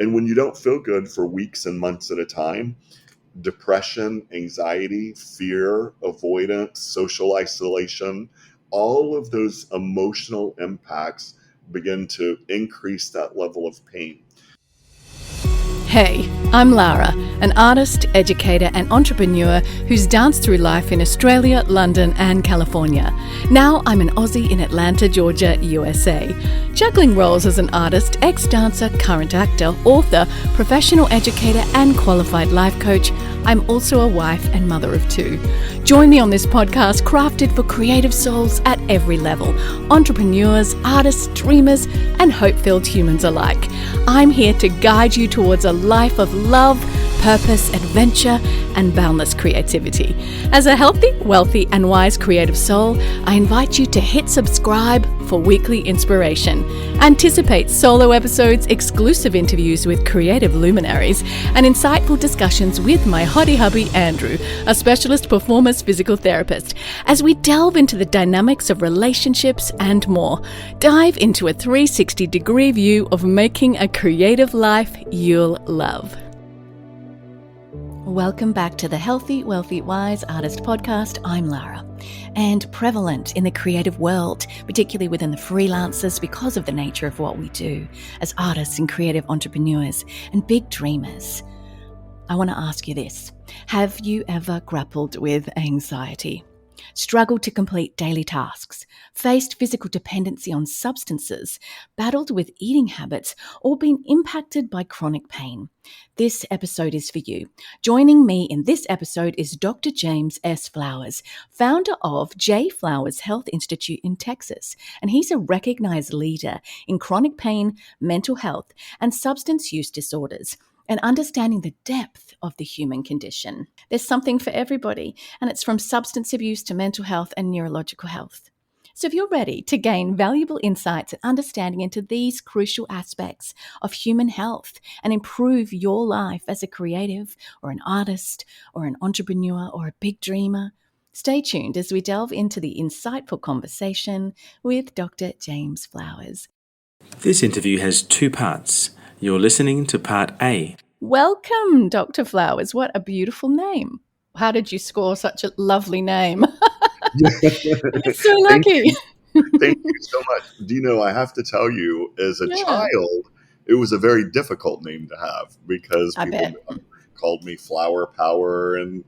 And when you don't feel good for weeks and months at a time, depression, anxiety, fear, avoidance, social isolation, all of those emotional impacts begin to increase that level of pain. Hey, I'm Lara, an artist, educator, and entrepreneur who's danced through life in Australia, London, and California. Now I'm an Aussie in Atlanta, Georgia, USA. Juggling roles as an artist, ex-dancer, current actor, author, professional educator, and qualified life coach, I'm also a wife and mother of two. Join me on this podcast crafted for creative souls at every level, entrepreneurs, artists, dreamers, and hope-filled humans alike. I'm here to guide you towards a life of love, purpose, adventure, and boundless creativity. As a healthy, wealthy, and wise creative soul, I invite you to hit subscribe for weekly inspiration. Anticipate solo episodes, exclusive interviews with creative luminaries, and insightful discussions with my hottie hubby Andrew, a specialist performance physical therapist, as we delve into the dynamics of relationships and more. Dive into a 360-degree view of making a creative life you'll love. Welcome back to the Healthy, Wealthy, Wise Artist Podcast. I'm Lara. And prevalent in the creative world, particularly within the freelancers because of the nature of what we do as artists and creative entrepreneurs and big dreamers. I want to ask you this. Have you ever grappled with anxiety? Struggled to complete daily tasks, faced physical dependency on substances, battled with eating habits, or been impacted by chronic pain? This episode is for you. Joining me in this episode is Dr. James S. Flowers, founder of J. Flowers Health Institute in Texas, and he's a recognized leader in chronic pain, mental health, and substance use disorders, and understanding the depth of the human condition. There's something for everybody, and it's from substance abuse to mental health and neurological health. So if you're ready to gain valuable insights and understanding into these crucial aspects of human health and improve your life as a creative or an artist or an entrepreneur or a big dreamer, stay tuned as we delve into the insightful conversation with Dr. James Flowers. This interview has two parts. You're listening to part A. Welcome, Dr. Flowers. What a beautiful name. How did you score such a lovely name? You're so lucky. Thank you so much. Do you know, I have to tell you, as a child, it was a very difficult name to have because people called me Flower Power and,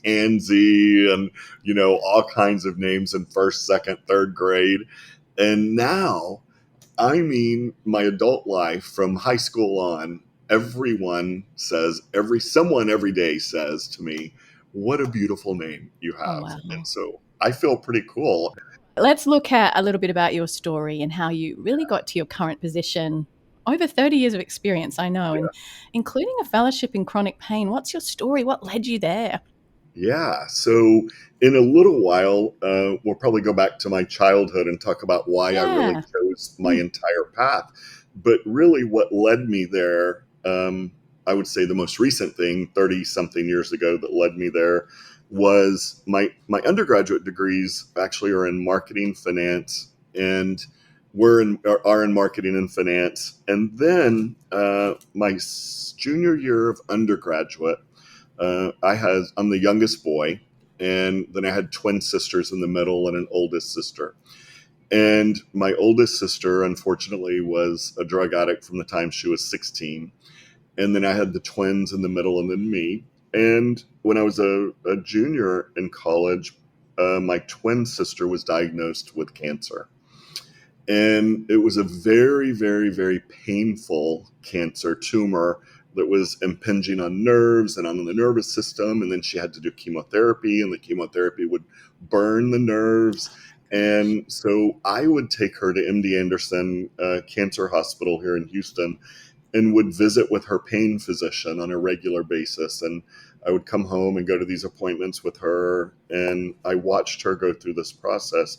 Pansy and, all kinds of names in first, second, third grade. And now, my adult life from high school on, someone every day says to me, what a beautiful name you have. Oh, wow. And so I feel pretty cool. Let's look at a little bit about your story and how you really got to your current position. Over 30 years of experience, I know, and including a fellowship in chronic pain. What's your story? What led you there? Yeah. So in a little while, we'll probably go back to my childhood and talk about why I really chose my entire path. But really what led me there, I would say the most recent thing 30-something years ago that led me there was my undergraduate degrees actually are in marketing, finance, and are in marketing and finance. And then my junior year of undergraduate, I'm the youngest boy, and then I had twin sisters in the middle and an oldest sister. And my oldest sister, unfortunately, was a drug addict from the time she was 16. And then I had the twins in the middle and then me. And when I was a junior in college, my twin sister was diagnosed with cancer. And it was a very, very, very painful cancer tumor that was impinging on nerves and on the nervous system. And then she had to do chemotherapy, and the chemotherapy would burn the nerves. And so I would take her to MD Anderson Cancer Hospital here in Houston and would visit with her pain physician on a regular basis. And I would come home and go to these appointments with her. And I watched her go through this process.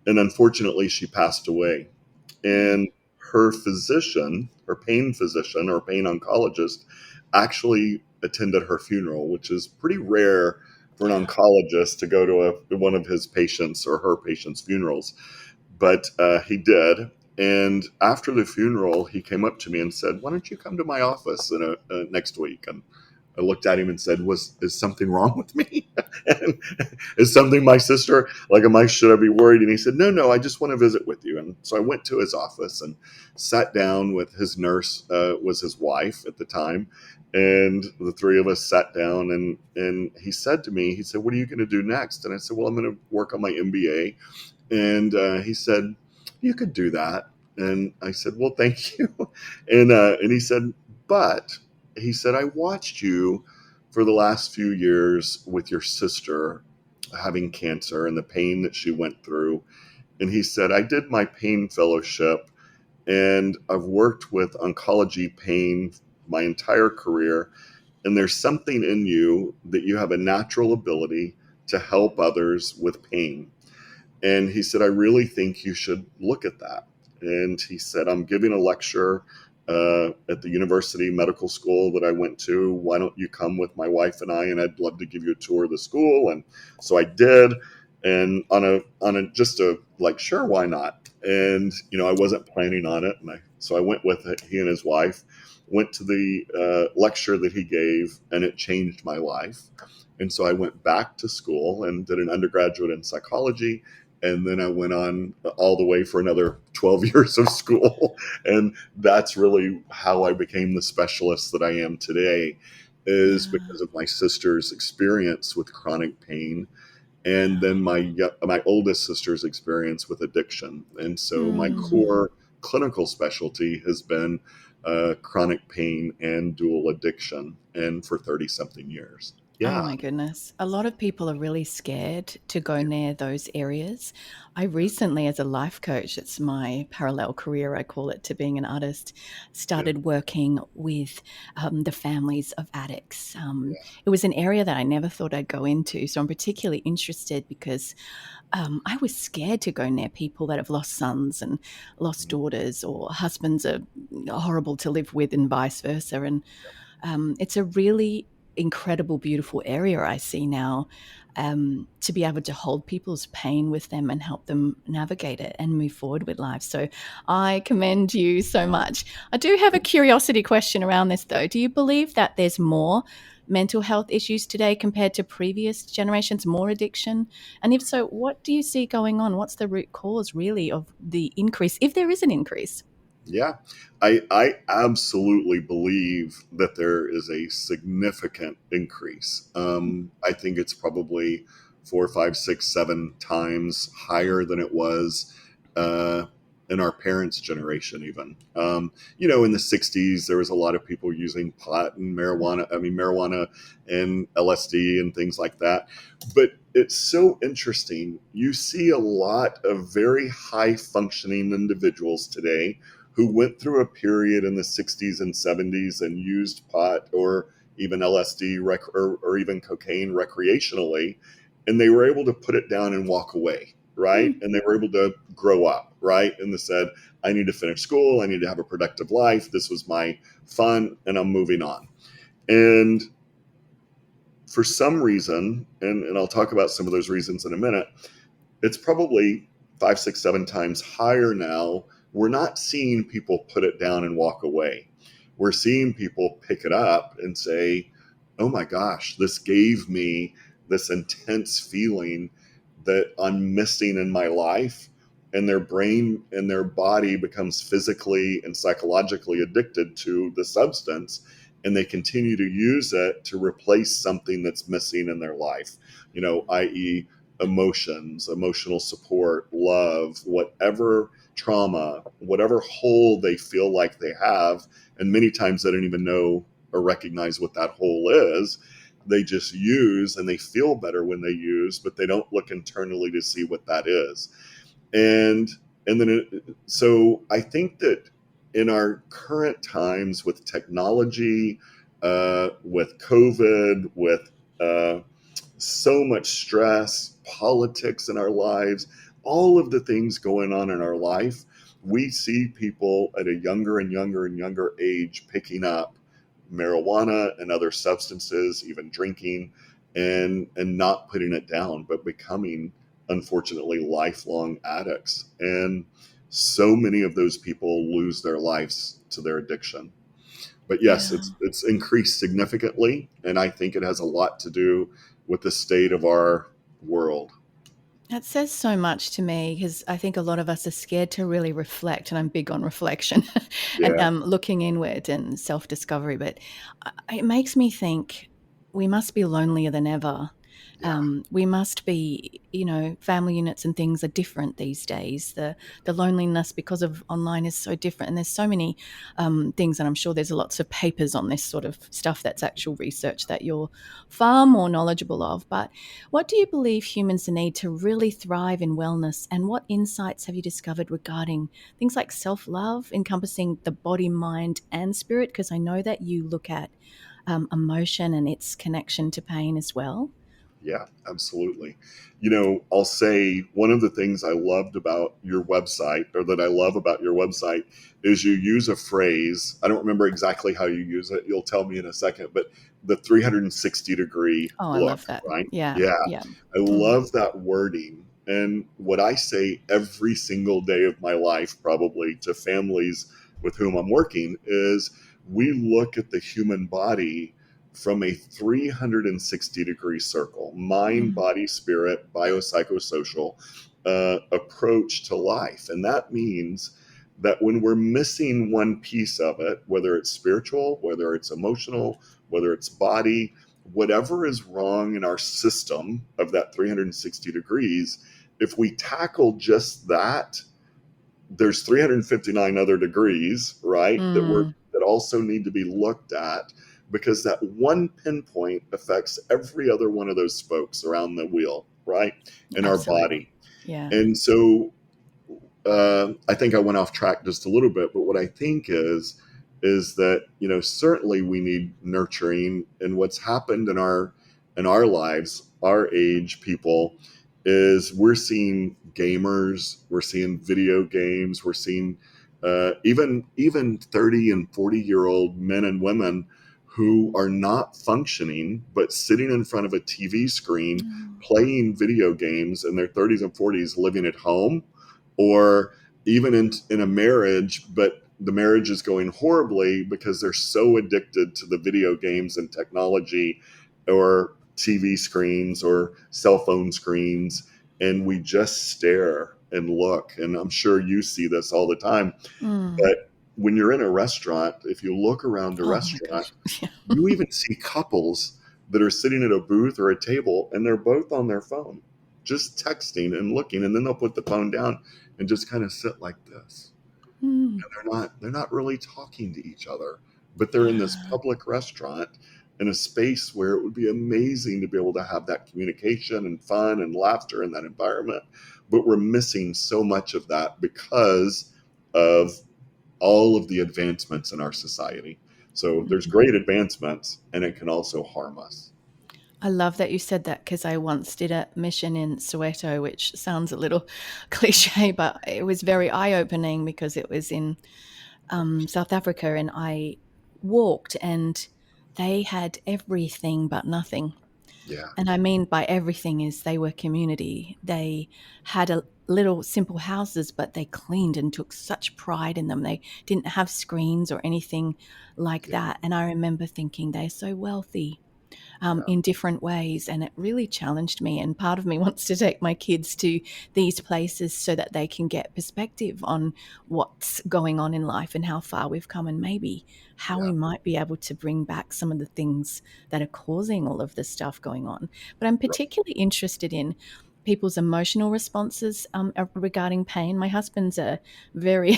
And unfortunately, she passed away. And her physician, her pain physician or pain oncologist, actually attended her funeral, which is pretty rare for an oncologist to go to one of his patients or her patients' funerals. But he did. And after the funeral, he came up to me and said, "Why don't you come to my office next week?" And I looked at him and said, "Is something wrong with me? And is something my sister like? Should I be worried?" And he said, "No, no, I just want to visit with you." And so I went to his office and sat down with his nurse, was his wife at the time, and the three of us sat down. And he said to me, he said, "What are you going to do next?" And I said, "Well, I'm going to work on my MBA." And he said, "You could do that." And I said, "Well, thank you." And he said, "But," he said, "I watched you for the last few years with your sister having cancer and the pain that she went through." And he said, "I did my pain fellowship and I've worked with oncology pain my entire career. And there's something in you that you have a natural ability to help others with pain. And he said, I really think you should look at that." And he said, "I'm giving a lecture at the university medical school that I went to. Why don't you come with my wife and I? And I'd love to give you a tour of the school." And so I did. And on a just a like, sure, why not? And I wasn't planning on it, and so I went with it. He and his wife went to the lecture that he gave, and it changed my life. And so I went back to school and did an undergraduate in psychology, and then I went on all the way for another 12 years of school. And that's really how I became the specialist that I am today, is Yeah. because of my sister's experience with chronic pain, and then Yeah. my oldest sister's experience with addiction. And so my Mm. core clinical specialty has been chronic pain and dual addiction, and for 30 something years. Oh Yeah. my goodness. A lot of people are really scared to go near those areas. I recently, as a life coach, it's my parallel career, I call it, to being an artist, Yeah. started working with the families of addicts. Yeah. It was an area that I never thought I'd go into. So I'm particularly interested because I was scared to go near people that have lost sons and lost Mhm. daughters, or husbands are horrible to live with, and vice versa. And it's a really incredible, beautiful area I see now, to be able to hold people's pain with them and help them navigate it and move forward with life. So I commend you so much. I do have a curiosity question around this, though. Do you believe that there's more mental health issues today compared to previous generations, more addiction? And if so, what do you see going on? What's the root cause, really, of the increase, if there is an increase? Yeah, I absolutely believe that there is a significant increase. I think it's probably 4, 5, 6, 7 times higher than it was uh, in our parents' generation, even. In the 60s, there was a lot of people using pot and marijuana, marijuana and LSD and things like that. But it's so interesting. You see a lot of very high functioning individuals today who went through a period in the 60s and 70s and used pot or even LSD or even cocaine recreationally, and they were able to put it down and walk away, right? Mm. And they were able to grow up, right? And they said, I need to finish school, I need to have a productive life, this was my fun, and I'm moving on. And for some reason, and I'll talk about some of those reasons in a minute, it's probably 5, 6, 7 times higher now. We're not seeing people put it down and walk away. We're seeing people pick it up and say, oh my gosh, this gave me this intense feeling that I'm missing in my life. And their brain and their body becomes physically and psychologically addicted to the substance. And they continue to use it to replace something that's missing in their life, i.e., emotions, emotional support, love, whatever trauma, whatever hole they feel like they have. And many times they don't even know or recognize what that hole is. They just use, and they feel better when they use, but they don't look internally to see what that is. And so I think that in our current times with technology, with COVID, with so much stress, politics in our lives, all of the things going on in our life, we see people at a younger and younger and younger age picking up marijuana and other substances, even drinking, and not putting it down, but becoming, unfortunately, lifelong addicts. And so many of those people lose their lives to their addiction. But yes, Yeah. it's increased significantly, and I think it has a lot to do with the state of our world. That says so much to me because I think a lot of us are scared to really reflect, and I'm big on reflection and Yeah, looking inward and self discovery. But it makes me think we must be lonelier than ever. yeah, We must be, family units and things are different these days. The loneliness because of online is so different, and there's so many things, and I'm sure there's lots of papers on this sort of stuff that's actual research that you're far more knowledgeable of. But what do you believe humans need to really thrive in wellness, and what insights have you discovered regarding things like self love, encompassing the body, mind, and spirit? Because I know that you look at emotion and its connection to pain as well. yeah, absolutely. I'll say one of the things I loved about your website, or that I love about your website, is you use a phrase. I don't remember exactly how you use it. You'll tell me in a second, but the 360-degree Oh, I look, love that. right? Yeah, Yeah, yeah. I Mm, love that wording. And what I say every single day of my life, probably to families with whom I'm working, is we look at the human body from a 360-degree circle: mind, mm, body, spirit, biopsychosocial approach to life. And that means that when we're missing one piece of it, whether it's spiritual, whether it's emotional, whether it's body, whatever is wrong in our system of that 360 degrees, if we tackle just that, there's 359 other degrees, right, mm, that also need to be looked at, because that one pinpoint affects every other one of those spokes around the wheel, right, in our absolutely. body. Yeah. And so I think I went off track just a little bit, but what I think is that certainly we need nurturing, and what's happened in our lives, our age people, is we're seeing gamers, we're seeing video games, we're seeing even 30 and 40-year-old men and women who are not functioning but sitting in front of a TV screen Mm, playing video games in their 30s and 40s, living at home, or even in a marriage, but the marriage is going horribly because they're so addicted to the video games and technology, or TV screens or cell phone screens, and we just stare and look. And I'm sure you see this all the time, mm. but when you're in a restaurant, if you look around a Oh my restaurant, gosh. Yeah. you even see couples that are sitting at a booth or a table, and they're both on their phone, just texting and looking, and then they'll put the phone down and just kind of sit like this. Mm. They're not really talking to each other, but they're in this Yeah. public restaurant in a space where it would be amazing to be able to have that communication and fun and laughter in that environment. But we're missing so much of that because of all of the advancements in our society. So there's Mm. great advancements, and it can also harm us. I love that you said that because I once did a mission in Soweto, which sounds a little cliche, but it was very eye opening because it was in South Africa, and I walked and they had everything but nothing. Yeah, And I mean by everything is they were community. They had a little simple houses, but they cleaned and took such pride in them. They didn't have screens or anything like yeah, that. And I remember thinking they're so wealthy yeah, in different ways. And it really challenged me. And part of me wants to take my kids to these places so that they can get perspective on what's going on in life and how far we've come, and maybe how yeah, we might be able to bring back some of the things that are causing all of this stuff going on. But I'm right, particularly interested in people's emotional responses regarding pain. My husband's a very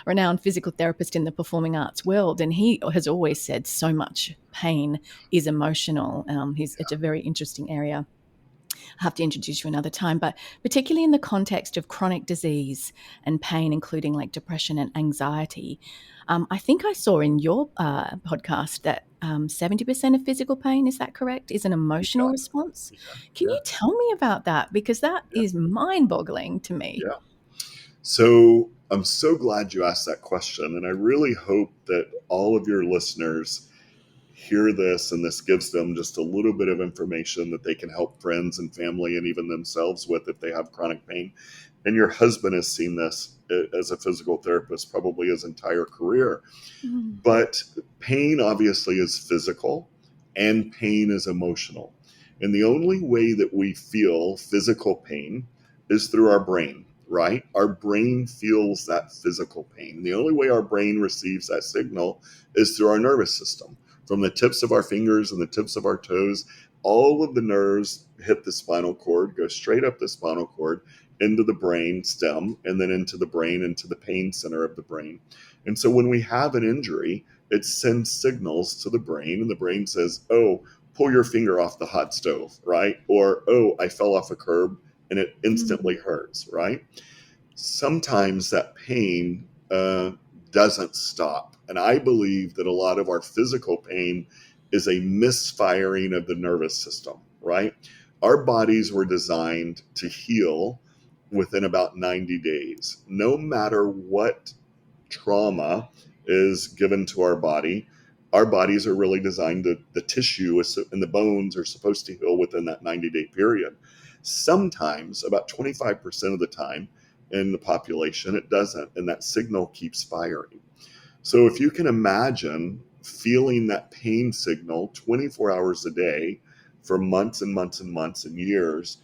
renowned physical therapist in the performing arts world, and he has always said so much pain is emotional. It's a very interesting area. I have to introduce you another time, but particularly in the context of chronic disease and pain, including like depression and anxiety. I think I saw in your podcast that 70% of physical pain, is that correct, is an emotional yeah, response. yeah, Can yeah, you tell me about that? Because that yeah, is mind boggling to me. yeah. So I'm so glad you asked that question. And I really hope that all of your listeners hear this, and this gives them just a little bit of information that they can help friends and family and even themselves with if they have chronic pain. And your husband has seen this. as a physical therapist, probably his entire career. Mm. But pain obviously is physical and pain is emotional. And the only way that we feel physical pain is through our brain, right? Our brain feels that physical pain. The only way our brain receives that signal is through our nervous system. From the tips of our fingers and the tips of our toes, all of the nerves hit the spinal cord, go straight up the spinal cord into the brain stem, and then into the brain, into the pain center of the brain. And so when we have an injury, it sends signals to the brain, and the brain says, oh, pull your finger off the hot stove, right? Or, oh, I fell off a curb, and it instantly Mm. hurts, right? Sometimes that pain doesn't stop. And I believe that a lot of our physical pain is a misfiring of the nervous system, right? Our bodies were designed to heal within about 90 days. No matter what trauma is given to our bodies are really designed to, the tissue and the bones are supposed to heal within that 90-day period. Sometimes, about 25% of the time in the population, it doesn't, and that signal keeps firing. So if you can imagine feeling that pain signal 24 hours a day for months and months and months and years,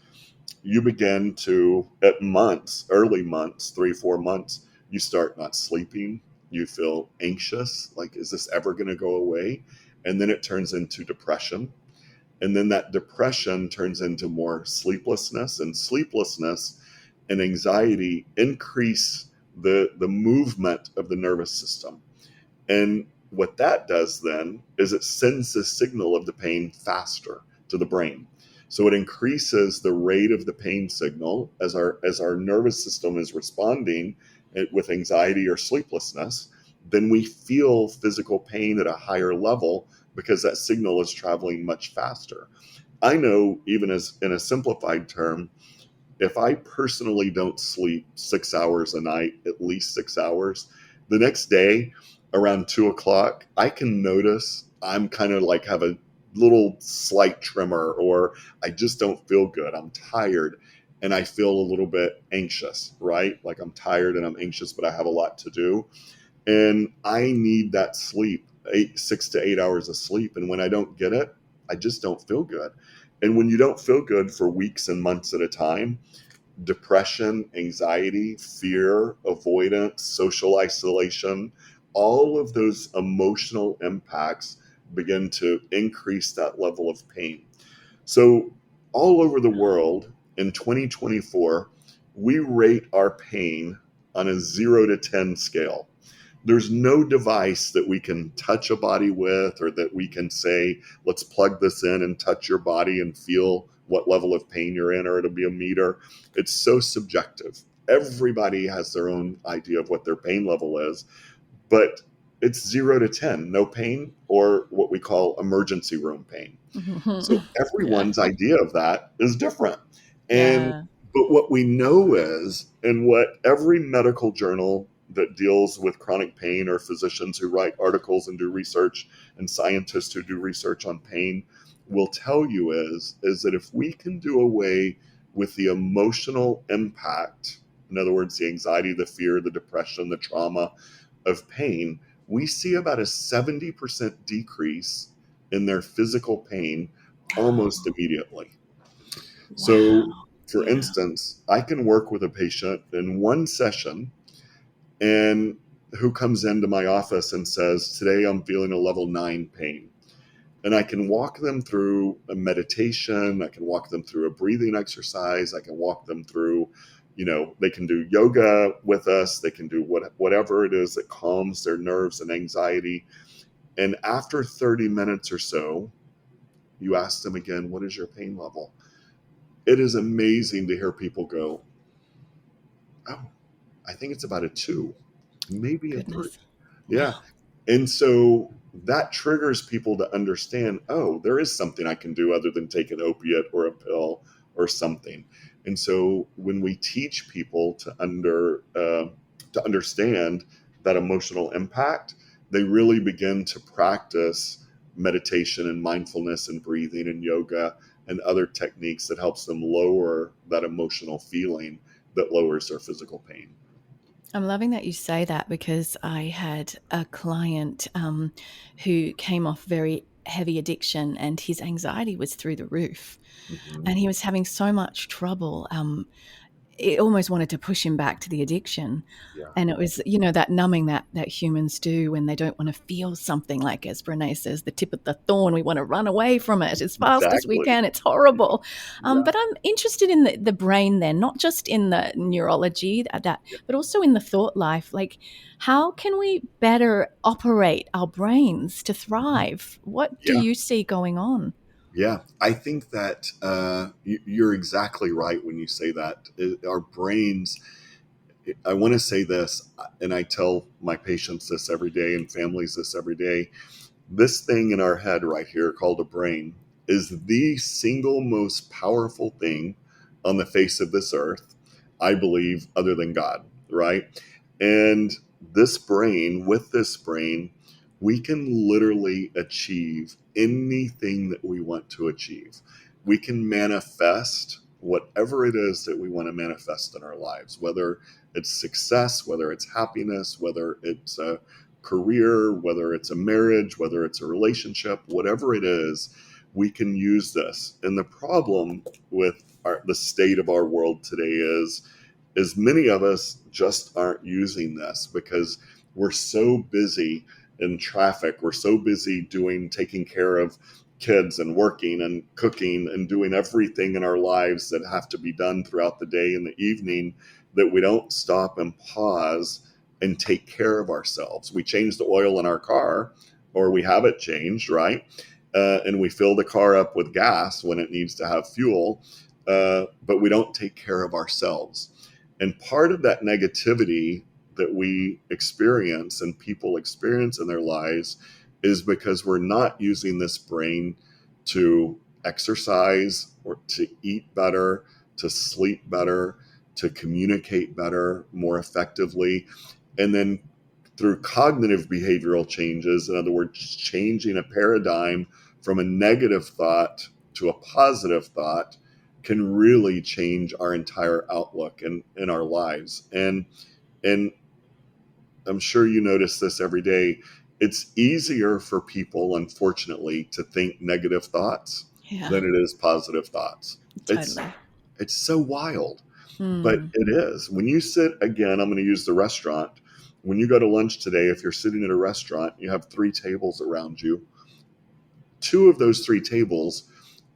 you begin to, at months, early months, 3, 4 months, you start not sleeping. You feel anxious, like, is this ever going to go away? And then it turns into depression. And then that depression turns into more sleeplessness, and sleeplessness and anxiety increase the movement of the nervous system. And what that does then is it sends the signal of the pain faster to the brain. So it increases the rate of the pain signal as our nervous system is responding with anxiety or sleeplessness. Then we feel physical pain at a higher level because that signal is traveling much faster. I know, even as in a simplified term, if I personally don't sleep 6 hours a night, at least 6 hours, the next day around 2 o'clock, I can notice I'm kind of like have a little slight tremor, or I just don't feel good. I'm tired and I feel a little bit anxious, right? Like I'm tired and I'm anxious, but I have a lot to do. And I need that sleep, 6 to 8 hours of sleep. And when I don't get it, I just don't feel good. And when you don't feel good for weeks and months at a time, depression, anxiety, fear, avoidance, social isolation, all of those emotional impacts begin to increase that level of pain. So, all over the world in 2024, we rate our pain on a 0 to 10 scale. There's no device that we can touch a body with, or that we can say, let's plug this in and touch your body and feel what level of pain you're in, or it'll be a meter. It's so subjective. Everybody has their own idea of what their pain level is, but it's 0 to 10, no pain, or what we call emergency room pain. So Yeah. everyone's idea of that is different. And Yeah. but what we know is, and what every medical journal that deals with chronic pain, or physicians who write articles and do research, and scientists who do research on pain will tell you is that if we can do away with the emotional impact, in other words, the anxiety, the fear, the depression, the trauma of pain, we see about a 70% decrease in their physical pain almost immediately. Wow. So, for Yeah. instance, I can work with a patient in one session and who comes into my office and says, today I'm feeling a level 9 pain. And I can walk them through a meditation. I can walk them through a breathing exercise. I can walk them through, they can do yoga with us. They can do whatever it is that calms their nerves and anxiety. And after 30 minutes or so, you ask them again, what is your pain level? It is amazing to hear people go, oh, I think it's about a 2, maybe a 3. Goodness. Yeah. Wow. And so that triggers people to understand, oh, there is something I can do other than take an opiate or a pill or something. And so when we teach people to understand that emotional impact, they really begin to practice meditation and mindfulness and breathing and yoga and other techniques that helps them lower that emotional feeling that lowers their physical pain. I'm loving that you say that, because I had a client who came off very heavy addiction, and his anxiety was through the roof, Hmm. and he was having so much trouble. It almost wanted to push him back to the addiction. Yeah, And it was, that numbing that humans do when they don't want to feel something, like, as Brene says, the tip of the thorn. We want to run away from it as fast as we exactly. can. It's horrible. Yeah, But I'm interested in the brain then, not just in the neurology, yeah, but also in the thought life. Like, how can we better operate our brains to mhm, thrive? What do yeah. you see going on? Yeah, I think that you're exactly right when you say that. Our brains, I want to say this, and I tell my patients this every day and families this every day. This thing in our head right here called a brain is the single most powerful thing on the face of this earth, I believe, other than God, right? And with this brain, we can literally achieve anything that we want to achieve. We can manifest whatever it is that we want to manifest in our lives, whether it's success, whether it's happiness, whether it's a career, whether it's a marriage, whether it's a relationship, whatever it is, we can use this. And the problem with the state of our world today is many of us just aren't using this because we're so busy in traffic. We're so busy taking care of kids and working and cooking and doing everything in our lives that have to be done throughout the day and the evening that we don't stop and pause and take care of ourselves. We change the oil in our car, or we have it changed, right? And we fill the car up with gas when it needs to have fuel, but we don't take care of ourselves. And part of that negativity that we experience and people experience in their lives is because we're not using this brain to exercise or to eat better, to sleep better, to communicate better, more effectively. And then through cognitive behavioral changes, in other words, changing a paradigm from a negative thought to a positive thought, can really change our entire outlook in our lives. And I'm sure you notice this every day. It's easier for people, unfortunately, to think negative thoughts Yeah, than it is positive thoughts. It's totally. it's so wild, but Hmm. it is. When you sit again, I'm going to use the restaurant. When you go to lunch today, if you're sitting at a restaurant, you have three tables around you. Two of those three tables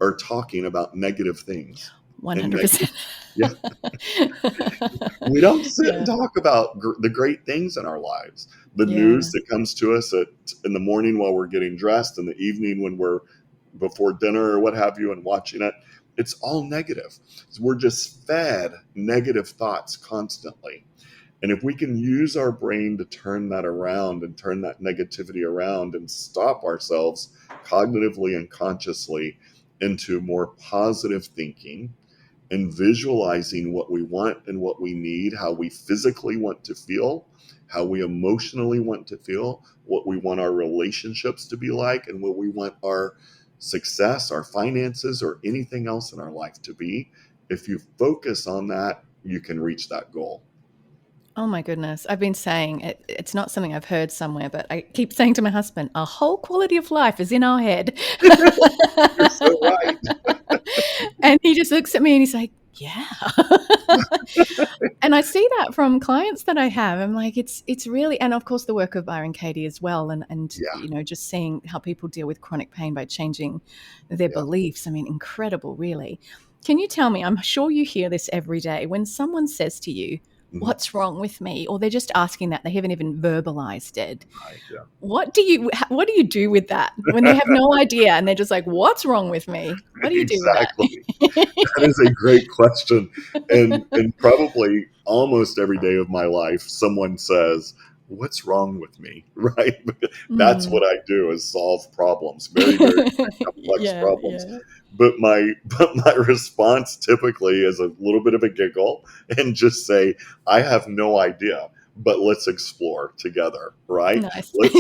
are talking about negative things and negative. 100%. Yeah, we don't sit and Yeah. talk about the great things in our lives. The Yeah. news that comes to us in the morning while we're getting dressed, in the evening when we're before dinner or what have you, and watching it. It's all negative. We're just fed negative thoughts constantly. And if we can use our brain to turn that around and turn that negativity around and stop ourselves cognitively and consciously into more positive thinking and visualizing what we want and what we need, how we physically want to feel, how we emotionally want to feel, what we want our relationships to be like, and what we want our success, our finances, or anything else in our life to be. If you focus on that, you can reach that goal. Oh my goodness. I've been saying it's not something I've heard somewhere, but I keep saying to my husband, our whole quality of life is in our head. You're so right. And he just looks at me and he's like, yeah. And I see that from clients that I have. I'm like, it's really, and of course the work of Byron Katie as well. And Yeah, just seeing how people deal with chronic pain by changing their yeah. beliefs. I mean, incredible, really. Can you tell me, I'm sure you hear this every day, when someone says to you, Mhm. what's wrong with me? Or they're just asking that, they haven't even verbalized it. Right, yeah. What do you do with that when they have no idea and they're just like, what's wrong with me? What do you do with Exactly. that? That is a great question. And probably almost every day of my life, someone says, "What's wrong with me?" Right? That's Mm. what I do is solve problems, very, very, very complex Yeah, problems. yeah. But my response typically is a little bit of a giggle and just say, "I have no idea, but let's explore together." Right? Nice. Let's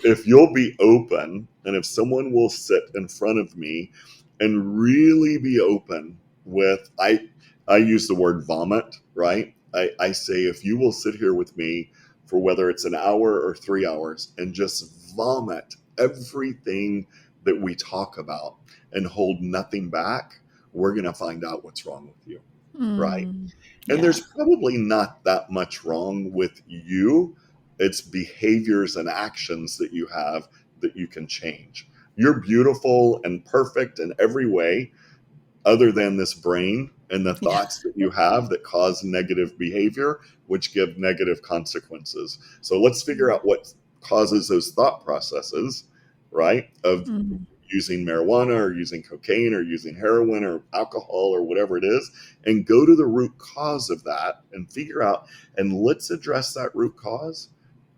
if you'll be open and if someone will sit in front of me and really be open with I use the word vomit, right? I say, if you will sit here with me for whether it's an hour or 3 hours and just vomit everything that we talk about and hold nothing back, we're going to find out what's wrong with you. Right. Mm, And yeah. there's probably not that much wrong with you. It's behaviors and actions that you have that you can change. You're beautiful and perfect in every way, other than this brain and the Yeah. thoughts that you have that cause negative behavior, which give negative consequences. So let's figure out what causes those thought processes, right? Of Mm. using marijuana or using cocaine or using heroin or alcohol or whatever it is, and go to the root cause of that and figure out, and let's address that root cause.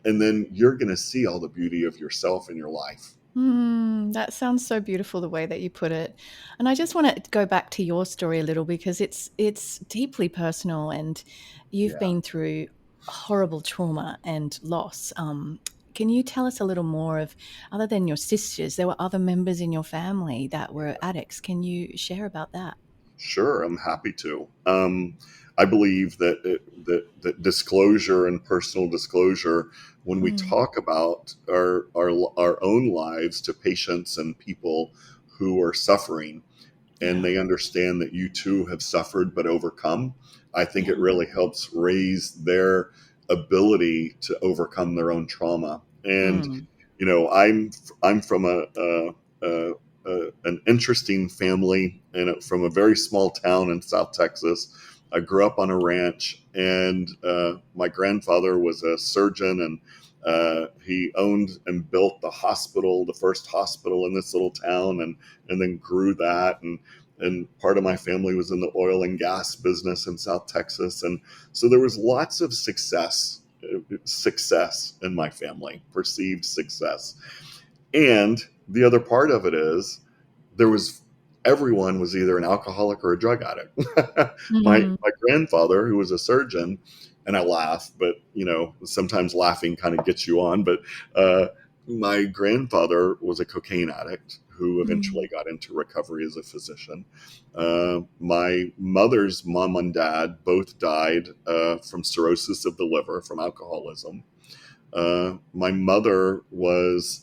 And then you're going to see all the beauty of yourself and your life. That sounds so beautiful the way that you put it. And I just want to go back to your story a little because it's deeply personal and you've Yeah. been through horrible trauma and loss. Can you tell us a little more of, other than your sisters, there were other members in your family that were addicts. Can you share about that? Sure, I'm happy to. I believe that that disclosure and personal disclosure, when we Mm, talk about our own lives to patients and people who are suffering, and yeah. they understand that you too have suffered but overcome, I think Yeah. it really helps raise their ability to overcome their own trauma. And Mm, I'm from an interesting family and from a very small town in South Texas. I grew up on a ranch, and my grandfather was a surgeon, and he owned and built the hospital, the first hospital in this little town, and then grew that. And part of my family was in the oil and gas business in South Texas, and so there was lots of success in my family, perceived success. And the other part of it is there was everyone was either an alcoholic or a drug addict. mm, My grandfather, who was a surgeon, and I laugh, but sometimes laughing kind of gets you on. But my grandfather was a cocaine addict who eventually mm. got into recovery as a physician. My mother's mom and dad both died from cirrhosis of the liver, from alcoholism. My mother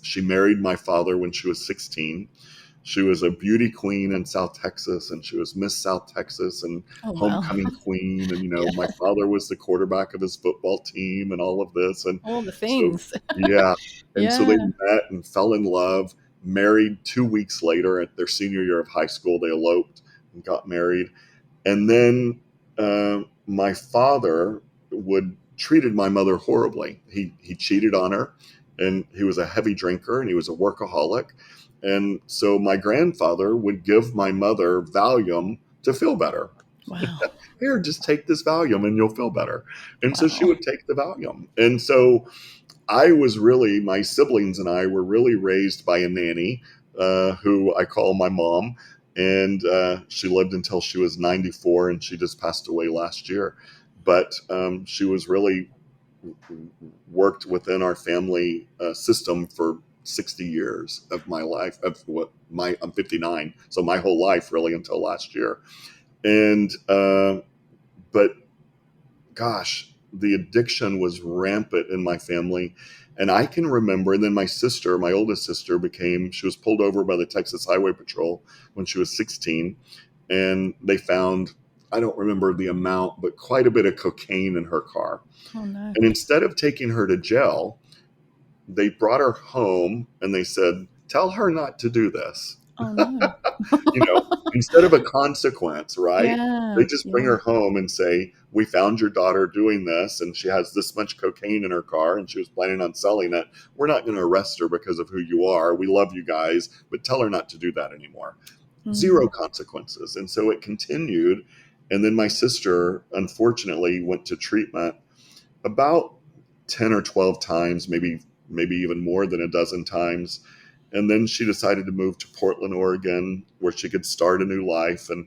she married my father when she was 16. She was a beauty queen in South Texas, and she was Miss South Texas and Oh, wow. homecoming queen. And, my Yeah. father was the quarterback of his football team and all of this. And All the so, things. yeah. And so they Yeah. met and fell in love, married 2 weeks later at their senior year of high school. They eloped and got married. And then my father would treated my mother horribly. He cheated on her, and he was a heavy drinker, and he was a workaholic. And so my grandfather would give my mother Valium to feel better. Wow. Here, just take this Valium and you'll feel better. And so she Wow. would take the Valium. And so my siblings and I were really raised by a nanny who I call my mom. And she lived until she was 94, and she just passed away last year. But she was really worked within our family system for 60 years of my life. I'm 59, so my whole life really until last year. And but gosh, the addiction was rampant in my family. And I can remember, and then my sister, my oldest sister, she was pulled over by the Texas Highway Patrol when she was 16. And they found, I don't remember the amount, but quite a bit of cocaine in her car. Oh, no. And instead of taking her to jail, they brought her home and they said, "Tell her not to do this." Oh, no. you know, Instead of a consequence, right? They Yeah, just bring yeah. her home and say, "We found your daughter doing this, and she has this much cocaine in her car, and she was planning on selling it. We're not going to arrest her because of who you are. We love you guys, but tell her not to do that anymore." Zero Mm, consequences. And so it continued. And then my sister, unfortunately, went to treatment about 10 or 12 times, maybe even more than a dozen times. And then she decided to move to Portland, Oregon, where she could start a new life. And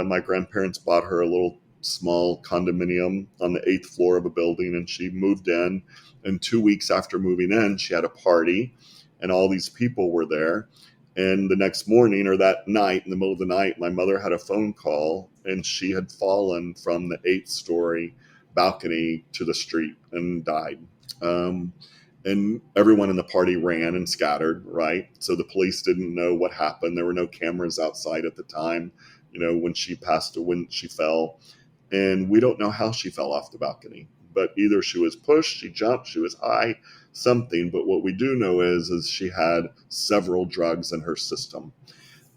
my grandparents bought her a little small condominium on the eighth floor of a building, and she moved in. And 2 weeks after moving in, she had a party, and all these people were there. And the next morning or that night, in the middle of the night, my mother had a phone call and she had fallen from the 8th-story balcony to the street and died. Um, and everyone in the party ran and scattered, right? So the police didn't know what happened. There were no cameras outside at the time, when she when she fell. And we don't know how she fell off the balcony, but either she was pushed, she jumped, she was high, something. But what we do know is she had several drugs in her system.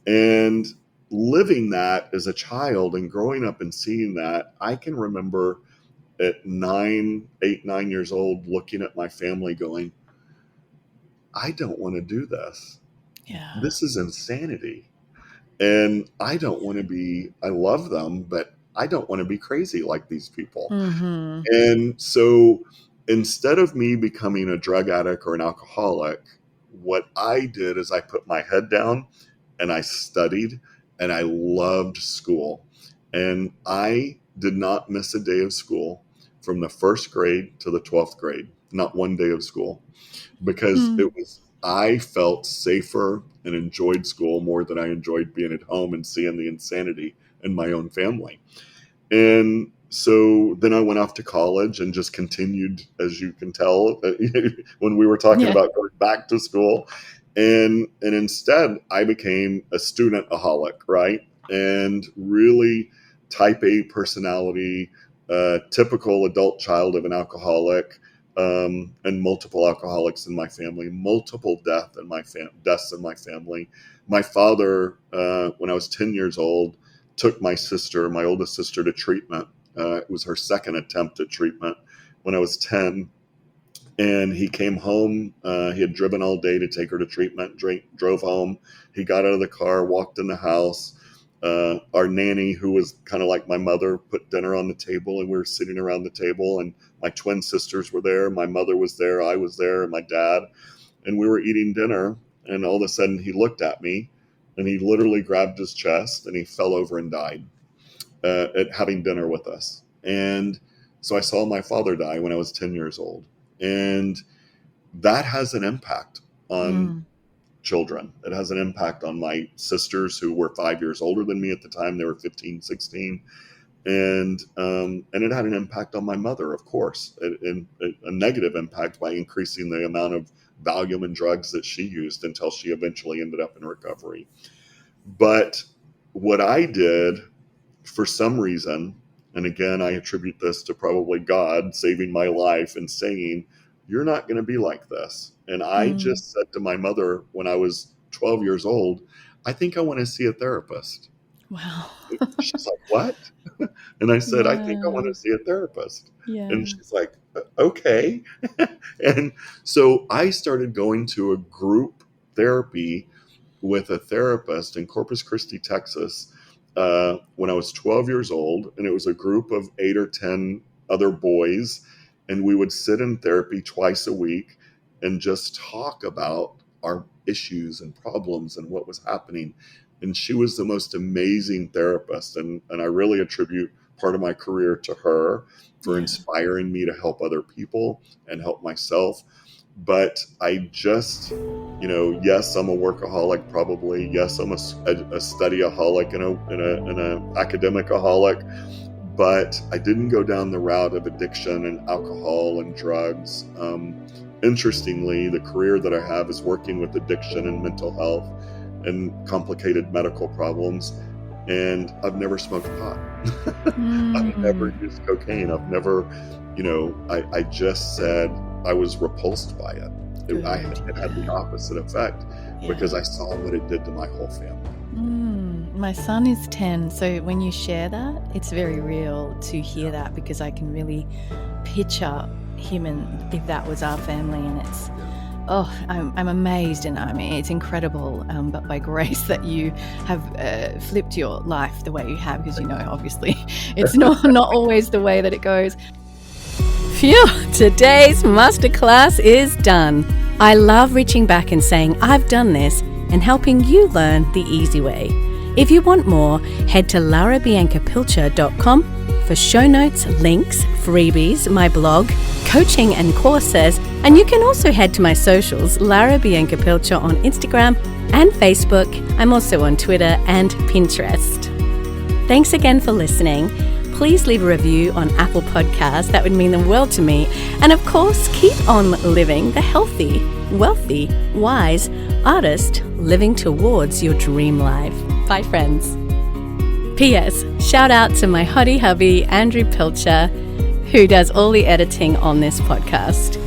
And living that as a child and growing up and seeing that, I can remember at 9 years old, looking at my family going, I don't want to do this. Yeah. This is insanity. And I don't want to be, I love them, but I don't want to be crazy like these people. Mm-hmm. And so instead of me becoming a drug addict or an alcoholic, what I did is I put my head down and I studied and I loved school. And I did not miss a day of school from the 1st grade to the 12th grade, not one day of school, because I felt safer and enjoyed school more than I enjoyed being at home and seeing the insanity in my own family. And so then I went off to college and just continued, as you can tell, when we were talking about going back to school. And instead, I became a student-aholic, right? And really type A personality, typical adult child of an alcoholic, and multiple alcoholics in my family, multiple deaths in my family. My father, when I was 10 years old, took my oldest sister, to treatment. It was her second attempt at treatment when I was 10. And he came home. He had driven all day to take her to treatment, drove home. He got out of the car, walked in the house. Our nanny, who was kind of like my mother, put dinner on the table, and we were sitting around the table, and my twin sisters were there. My mother was there. I was there, and my dad. And we were eating dinner. And all of a sudden he looked at me, and he literally grabbed his chest and he fell over and died at having dinner with us. And so I saw my father die when I was 10 years old. And that has an impact on children. It has an impact on my sisters, who were 5 years older than me at the time. They were 15, 16. And it had an impact on my mother, of course, and a negative impact by increasing the amount of Valium and drugs that she used until she eventually ended up in recovery. But what I did, for some reason, and again, I attribute this to probably God saving my life and saying, you're not going to be like this. And I just said to my mother when I was 12 years old, I think I want to see a therapist. Wow. She's like, what? And I said, I think I want to see a therapist. Yeah. And she's like, okay. And so I started going to a group therapy with a therapist in Corpus Christi, Texas, when I was 12 years old. And it was a group of 8 or 10 other boys. And we would sit in therapy twice a week and just talk about our issues and problems and what was happening. And she was the most amazing therapist. And I really attribute part of my career to her for inspiring me to help other people and help myself. But I just, yes, I'm a workaholic, probably. Yes, I'm a studyaholic and an academic-aholic. But I didn't go down the route of addiction and alcohol and drugs. Interestingly, the career that I have is working with addiction and mental health and complicated medical problems. And I've never smoked pot. I've never used cocaine. I've never, I just said I was repulsed by it. It had the opposite effect because I saw what it did to my whole family. My son is 10, so when you share that, it's very real to hear that, because I can really picture him, and if that was our family. And it's, I'm amazed, and I mean, it's incredible, but by grace that you have flipped your life the way you have, because obviously it's not always the way that it goes. Phew, today's masterclass is done. I love reaching back and saying I've done this and helping you learn the easy way. If you want more, head to larabiancapilcher.com for show notes, links, freebies, my blog, coaching and courses, and you can also head to my socials, Lara Bianca Pilcher on Instagram and Facebook. I'm also on Twitter and Pinterest. Thanks again for listening. Please leave a review on Apple Podcasts. That would mean the world to me. And of course, keep on living the healthy, wealthy, wise artist living towards your dream life. Bye, friends. P.S. Shout out to my hottie hubby, Andrew Pilcher, who does all the editing on this podcast.